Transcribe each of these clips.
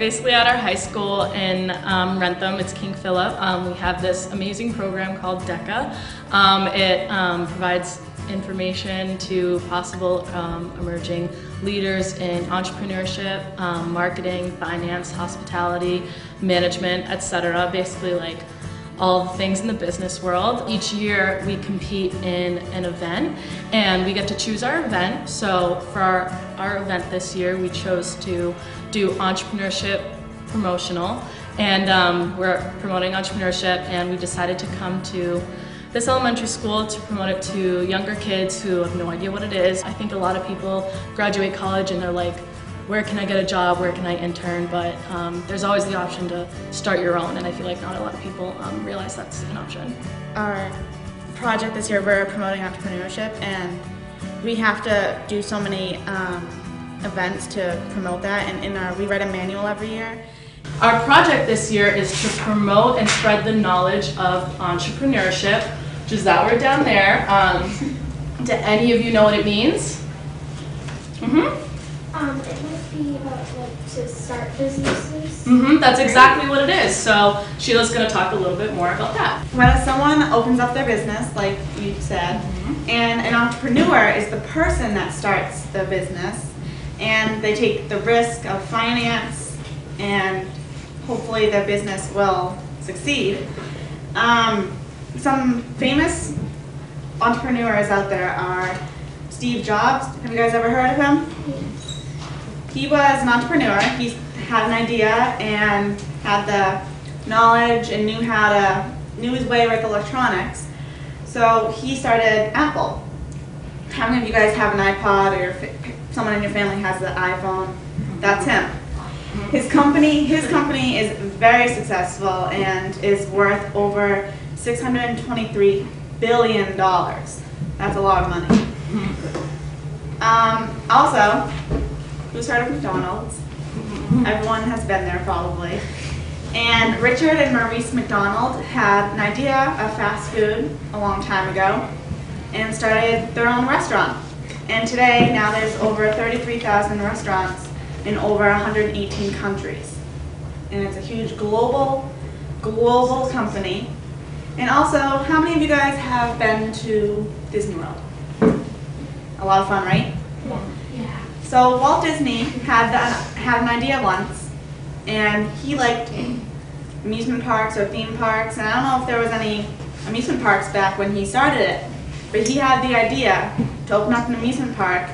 basically at our high school in Rentham, it's King Philip, we have this amazing program called DECA. It provides information to possible emerging leaders in entrepreneurship, marketing, finance, hospitality, management, etc. Basically like all the things in the business world. Each year we compete in an event and we get to choose our event. So for our event this year we chose to do entrepreneurship promotional, and we're promoting entrepreneurship, and we decided to come to this elementary school to promote it to younger kids who have no idea what it is. I think a lot of people graduate college and they're like, where can I get a job, where can I intern? But there's always the option to start your own, and I feel like not a lot of people realize that's an option. Our project this year, we're promoting entrepreneurship, and we have to do so many events to promote that, and we write a manual every year. Our project this year is to promote and spread the knowledge of entrepreneurship, which is that word down there. Do any of you know what it means? It might be about to start businesses. That's exactly what it is. So Sheila's going to talk a little bit more about that. When someone opens up their business, like you said, and an entrepreneur is the person that starts the business, and they take the risk of finance, and hopefully their business will succeed. Some famous entrepreneurs out there are Steve Jobs. Have you guys ever heard of him? Yes. He was an entrepreneur. He had an idea and had the knowledge and knew his way with electronics. So he started Apple. How many of you guys have an iPod, or someone in your family has the iPhone? That's him. His company is very successful and is worth over $623 billion. That's a lot of money. Also, who's heard of McDonald's? Everyone has been there probably. And Richard and Maurice McDonald had an idea of fast food a long time ago and started their own restaurant. And today, now there's over 33,000 restaurants in over 118 countries. And it's a huge global company. And also, how many of you guys have been to Disney World? A lot of fun, right? Yeah. So Walt Disney had an idea once, and he liked amusement parks or theme parks, and I don't know if there was any amusement parks back when he started it, but he had the idea to open up an amusement park.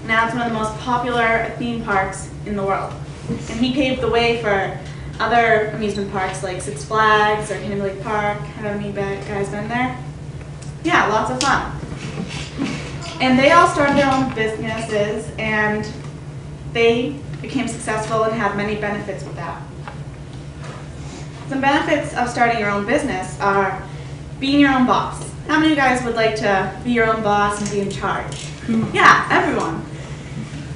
Now it's one of the most popular theme parks in the world. And he paved the way for other amusement parks like Six Flags or Canada Lake Park. Have any guys been there? Yeah, lots of fun. And they all started their own businesses, and they became successful and had many benefits with that. Some benefits of starting your own business are being your own boss. How many of you guys would like to be your own boss and be in charge? Yeah, everyone.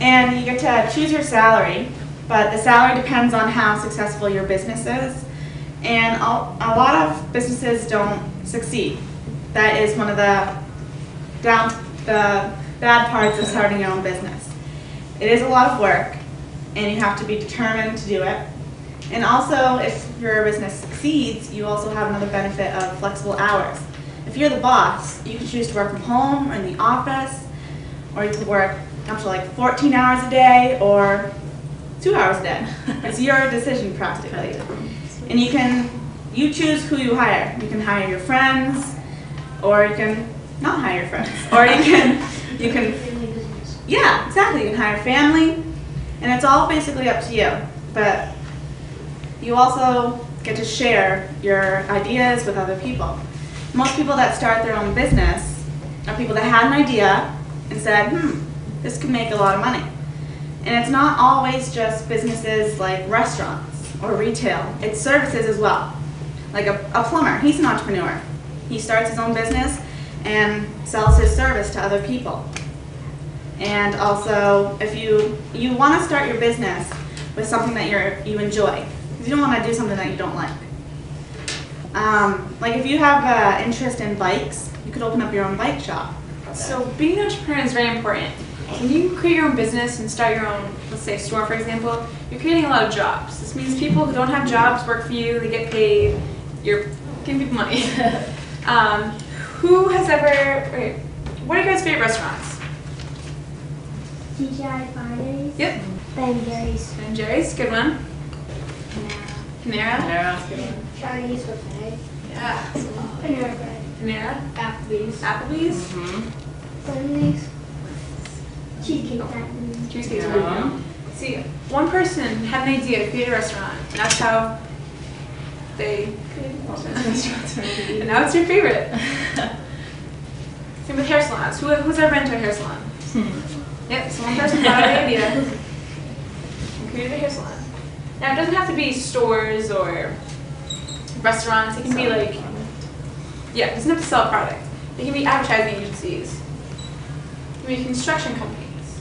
And you get to choose your salary, but the salary depends on how successful your business is. And a lot of businesses don't succeed. That is one of the bad parts of starting your own business. It is a lot of work, and you have to be determined to do it. And also, if your business succeeds, you also have another benefit of flexible hours. If you're the boss, you can choose to work from home or in the office, or you could work up to like 14 hours a day or 2 hours a day. It's your decision practically. And you choose who you hire. You can hire your friends, or you can not hire your friends. Or you can, yeah, exactly. You can hire family, and it's all basically up to you. But you also get to share your ideas with other people. Most people that start their own business are people that had an idea and said, this could make a lot of money. And it's not always just businesses like restaurants or retail. It's services as well. Like a plumber, he's an entrepreneur. He starts his own business and sells his service to other people. And also, if you want to start your business with something that you enjoy, because you don't want to do something that you don't like. Like if you have an interest in bikes, you could open up your own bike shop. So being an entrepreneur is very important. when you create your own business and start your own, let's say, store, for example, you're creating a lot of jobs. This means people who don't have jobs work for you, they get paid, you're giving people money. Who has ever, wait, what are your guys' favorite restaurants? TGI Fridays. Yep. Ben Jerry's. Ben Jerry's, good one. Panera. Panera, good one. Chinese buffet. Yeah. Panera Bread. Panera. Applebee's. Applebee's. Sundays. Cheesecake Factory. Cheesecake Yeah. Factory. See, one person had an idea to create a restaurant, and that's how they created restaurants. And now it's your favorite. Same with hair salons. Who's ever been to a hair salon? Yep, so one person thought of the idea and created a hair salon. Now, it doesn't have to be stores or restaurants. It can be like, yeah, it doesn't have to sell a product. It can be advertising agencies. It can be construction companies,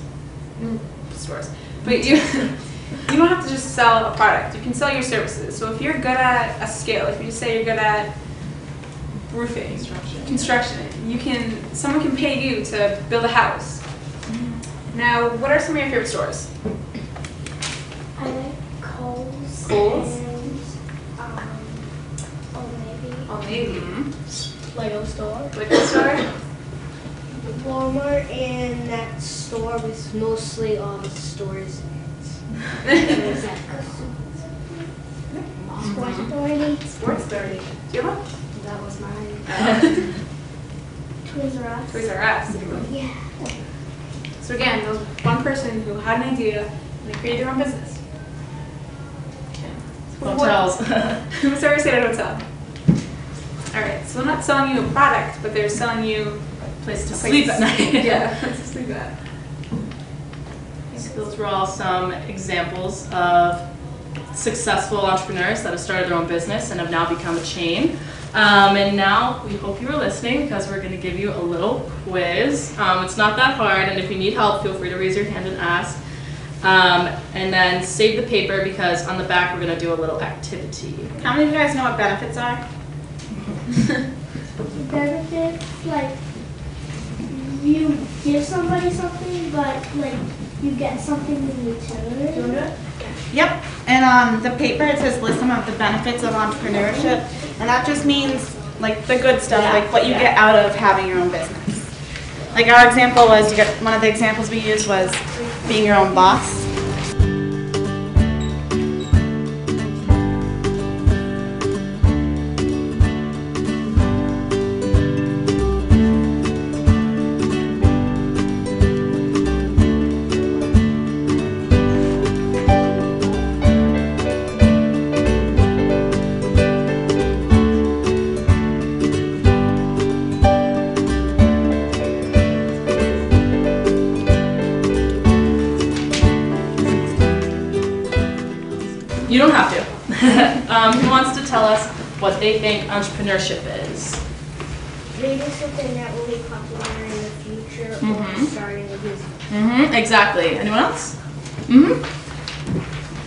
stores. But you don't have to just sell a product. You can sell your services. So if you're good at a skill, if you just say you're good at roofing, construction, someone can pay you to build a house. Now, what are some of your favorite stores? I like Kohl's. Kohl's? And Old Navy. Old Navy. Lego store. Liquor store? Walmart, and that store with mostly all the stores in it. Sports Authority. Sports Authority. Do you have one? That was mine. Toys R Us. Toys R Us. Yeah. So again, there was one person who had an idea and they created their own business. Hotels. Who's ever stayed at a hotel? Alright, so they're not selling you a product, but they're selling you Place to a sleep at night. Yeah, place to sleep at. So those were all some examples of successful entrepreneurs that have started their own business and have now become a chain. And now we hope you were listening because we're going to give you a little quiz. It's not that hard, and if you need help, feel free to raise your hand and ask. And then save the paper because on the back we're going to do a little activity. How many of you guys know what benefits are? Benefits, like, you give somebody something, but, like, you get something in return. Yep, and the paper, it says list some of the benefits of entrepreneurship, and that just means like the good stuff, like what you get out of having your own business. Like our example was, one of the examples we used was being your own boss. You don't have to. Who wants to tell us what they think entrepreneurship is? Maybe something that will be popular in the future or starting a business. Exactly. Anyone else?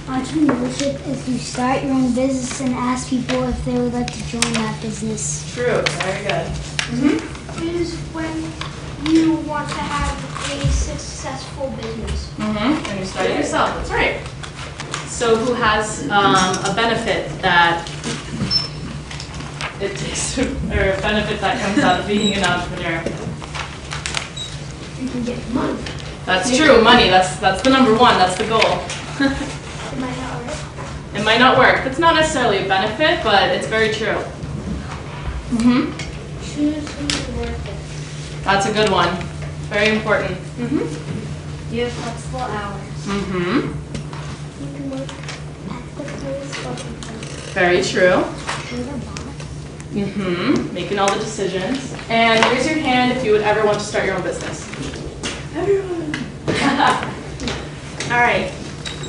Entrepreneurship is you start your own business and ask people if they would like to join that business. True. Very good. Is when you want to have a successful business. And you start it yourself. That's right. So who has a benefit that it takes, or a benefit that comes out of being an entrepreneur? You can get money. That's true. Money. That's the number one. That's the goal. It might not work. It might not work. That's not necessarily a benefit, but it's very true. Choose who's worth it. That's a good one. Very important. You have flexible hours. You can work at the place or the place. Very true. You're the boss. Making all the decisions. And raise your hand if you would ever want to start your own business. Everyone. All right,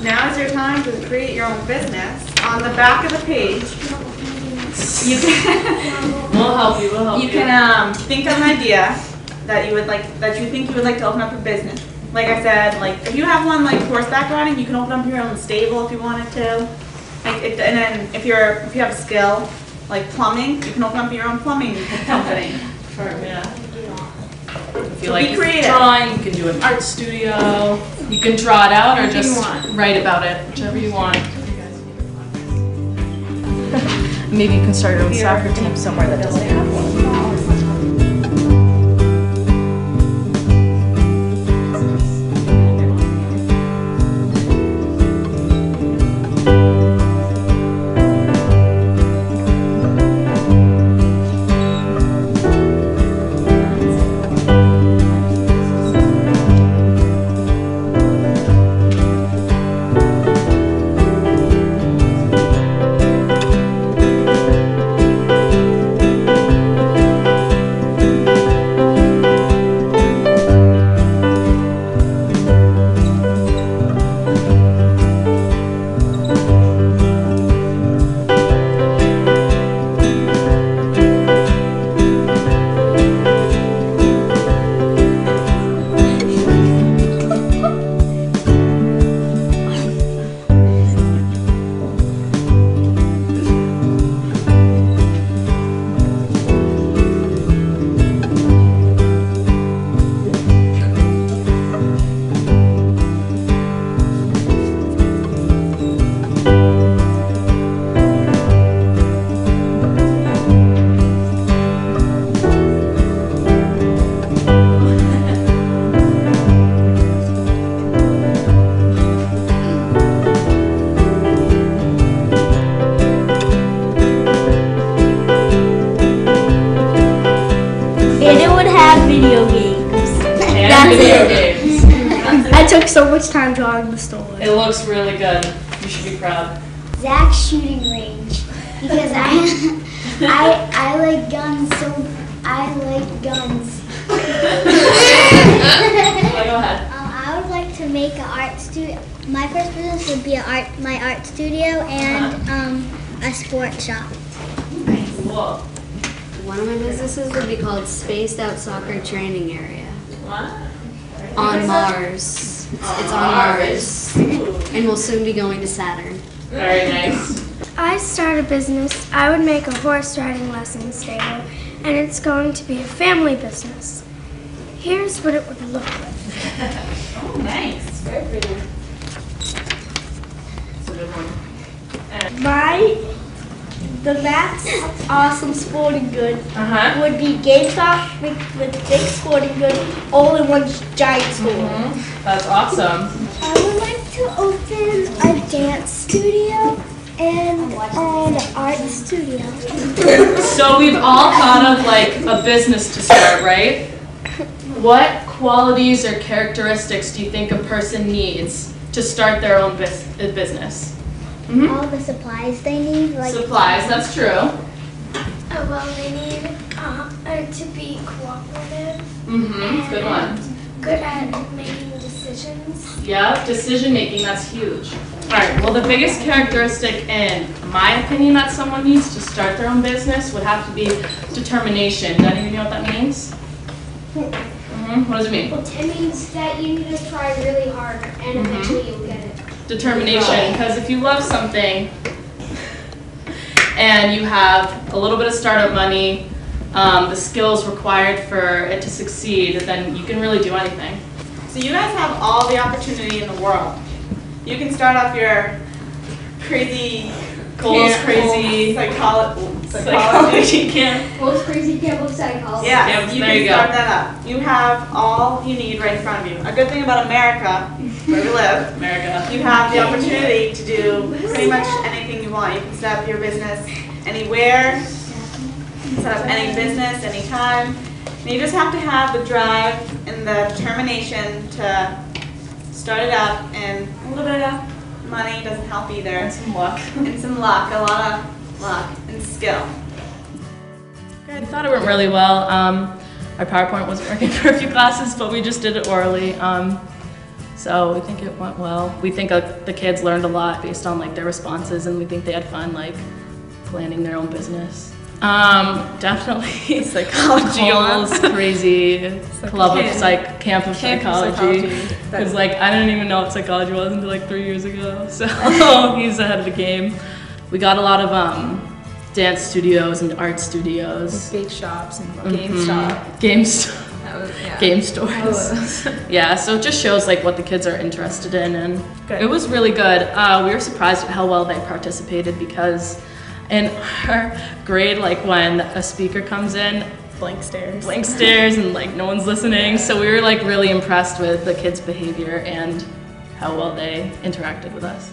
now is your time to create your own business. On the back of the page, you can We'll help you. We'll help you. you can think of an idea that you would like, that you think you would like to open up a business. Like I said, like if you have one like horseback riding, you can open up your own stable if you wanted to. And then if you have a skill like plumbing, you can open up your own plumbing company. Yeah. If you be creative. Drawing, you can do an art studio, you can draw it out or Anything you just want. write about it, whichever you want. Maybe you can start your own soccer team somewhere that doesn't have one. And it would have video games. And video games. I took so much time drawing the store. It looks really good. You should be proud. Zach's shooting range because I like guns, so I like guns. Oh, go ahead. I would like to make an art studio. My first business would be my art studio and a sports shop. Cool. One of my businesses would be called Spaced Out Soccer Training Area What? on Mars. It's on Mars. And we'll soon be going to Saturn. Very nice. I start a business. I would make a horse riding lesson stable, and it's going to be a family business. Here's what it would look like. Oh, nice. Very pretty. That's a good one. The Max Awesome Sporting Good Uh-huh. would be GameStop with big sporting good all in one giant store. That's awesome. I would like to open a dance studio and an art studio. So we've all thought of like a business to start, right? What qualities or characteristics do you think a person needs to start their own business? All the supplies they need, like Supplies, that's true. Well, they need to be cooperative, Good one. good at making decisions. Yep, decision making, that's huge. Alright, well the biggest characteristic in my opinion that someone needs to start their own business would have to be determination. Does anyone know what that means? What does it mean? It means that you need to try really hard and eventually you'll get it. Determination, because if you love something and you have a little bit of startup money, the skills required for it to succeed, then you can really do anything. So you guys have all the opportunity in the world. You can start off your crazy Goals, crazy psychology camp. Most crazy camp of psychology. Yeah, Yep, you there can you go. start that up. You have all you need right in front of you. A good thing about America, where we live, America. you have the opportunity to do pretty much anything you want. You can set up your business anywhere, you can set up any business, anytime. And you just have to have the drive and the determination to start it up, and a little bit of money doesn't help either. And some luck. And some luck, a lot of luck and skill. I thought it went really well. Our PowerPoint wasn't working for a few classes, but we just did it orally. So we think it went well. We think the kids learned a lot based on like their responses, and we think they had fun like planning their own business. Definitely psychology, almost crazy club of camp of psychology. Because like I didn't even know what psychology was until like 3 years ago. So he's ahead of the game. We got a lot of dance studios and art studios. Bake shops and GameStop. GameStop. That was, yeah. game stores. Yeah, so it just shows like what the kids are interested in, and it was really good. We were surprised at how well they participated, because in our grade, like when a speaker comes in, blank stares and like no one's listening. So we were like really impressed with the kids' behavior and how well they interacted with us.